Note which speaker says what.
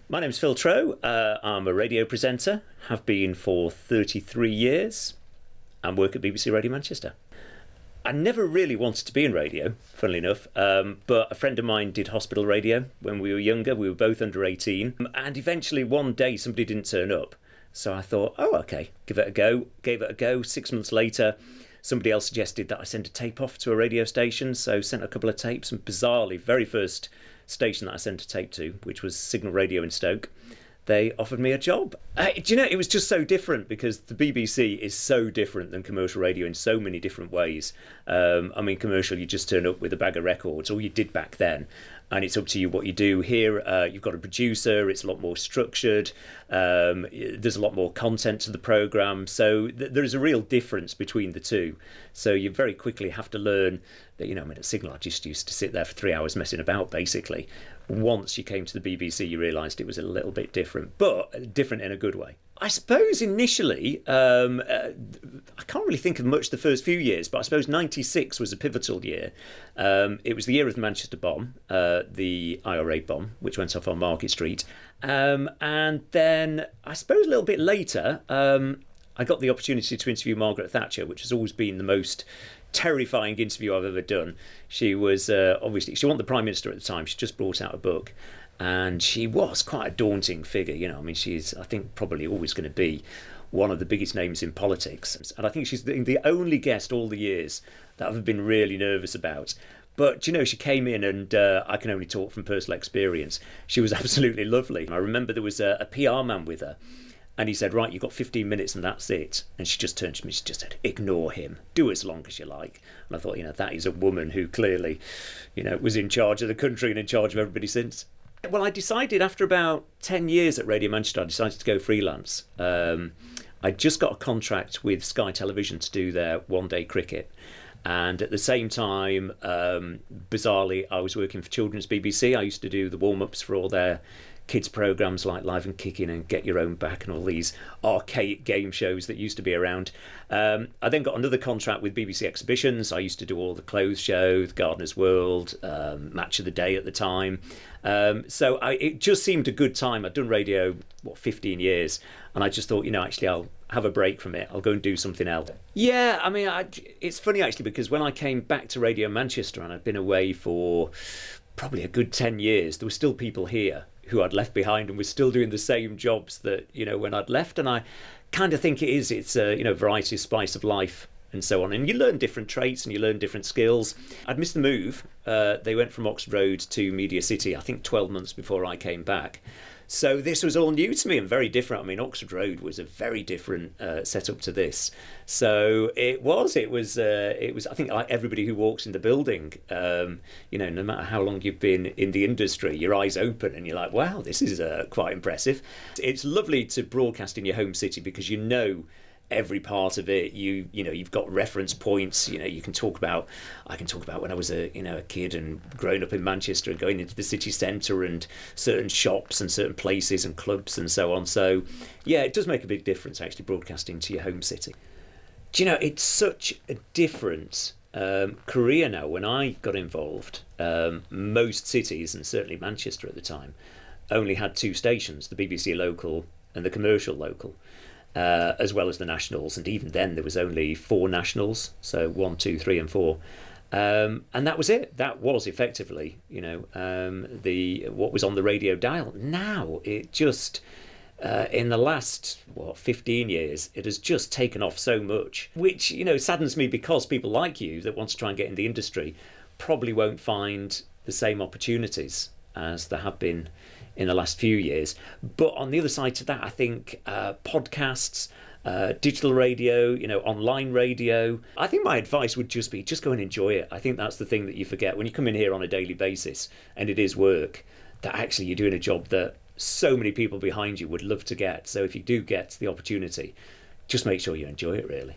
Speaker 1: My name's Phil Trow. I'm a radio presenter, have been for 33 years, and work at BBC Radio Manchester. I never really wanted to be in radio, funnily enough, but a friend of mine did hospital radio when we were younger. We were both under 18, and eventually one day somebody didn't turn up. So I thought, oh, okay, give it a go. Gave it a go. 6 months later, somebody else suggested that I send a tape off to a radio station, so sent a couple of tapes, and bizarrely, very first station that I sent a tape to, which was Signal Radio in Stoke, they offered me a job. It was just so different because the BBC is so different than commercial radio in so many different ways. Commercial, you just turn up with a bag of records, or you did back then, and it's up to you what you do. Here, you've got a producer, it's a lot more structured, there's a lot more content to the programme, so there is a real difference between the two. So you very quickly have to learn that, at Signal, I just used to sit there for 3 hours messing about, basically. Once you came to the BBC, you realised it was a little bit different, but different in a good way. I suppose initially, I can't really think of much the first few years, but I suppose 96 was a pivotal year. It was the year of the Manchester bomb, the IRA bomb, which went off on Market Street. And then, I suppose a little bit later, I got the opportunity to interview Margaret Thatcher, which has always been the most terrifying interview I've ever done. She was she wasn't the Prime Minister at the time. She just brought out a book, and she was quite a daunting figure. She's, I think, probably always going to be one of the biggest names in politics. And I think she's the only guest all the years that I've been really nervous about. But, she came in, and I can only talk from personal experience. She was absolutely lovely. I remember there was a PR man with her, and he said, right, you've got 15 minutes and that's it. And she just turned to me, she just said, ignore him, do as long as you like. And I thought, that is a woman who clearly, was in charge of the country and in charge of everybody since. Well, I decided after about 10 years at Radio Manchester, I decided to go freelance. I just got a contract with Sky Television to do their one-day cricket. And at the same time, bizarrely, I was working for Children's BBC. I used to do the warm-ups for all their kids programmes like Live and Kicking and Get Your Own Back and all these archaic game shows that used to be around. I then got another contract with BBC Exhibitions. I used to do all the clothes show, the Gardener's World, Match of the Day at the time. It just seemed a good time. I'd done radio, 15 years, and I just thought, actually I'll have a break from it. I'll go and do something else. Yeah, it's funny actually, because when I came back to Radio Manchester, and I'd been away for probably a good 10 years, there were still people here who I'd left behind and were still doing the same jobs that, when I'd left. And I kind of think it's a, variety of spice of life and so on. And you learn different traits and you learn different skills. I'd missed the move. They went from Oxford Road to Media City, I think 12 months before I came back. So this was all new to me and very different. Oxford Road was a very different setup to this. So it was, I think, like everybody who walks in the building, no matter how long you've been in the industry, your eyes open and you're like, wow, this is quite impressive. It's lovely to broadcast in your home city because every part of it. You've got reference points. You can talk about. I can talk about when I was a kid and growing up in Manchester and going into the city centre and certain shops and certain places and clubs and so on. So yeah, it does make a big difference actually broadcasting to your home city. It's such a different career now. When I got involved, most cities, and certainly Manchester at the time, only had two stations: the BBC local and the commercial local. As well as the nationals, and even then there was only 4 nationals, so 1, 2, 3 and 4, and that was it. That was effectively what was on the radio dial. Now it just in the last 15 years it has just taken off so much, which saddens me, because people like you that want to try and get in the industry probably won't find the same opportunities as there have been in the last few years. But on the other side to that, I think podcasts, digital radio, online radio, I think my advice would just be, just go and enjoy it. I think that's the thing that you forget when you come in here on a daily basis, and it is work, that actually you're doing a job that so many people behind you would love to get. So if you do get the opportunity, just make sure you enjoy it, really.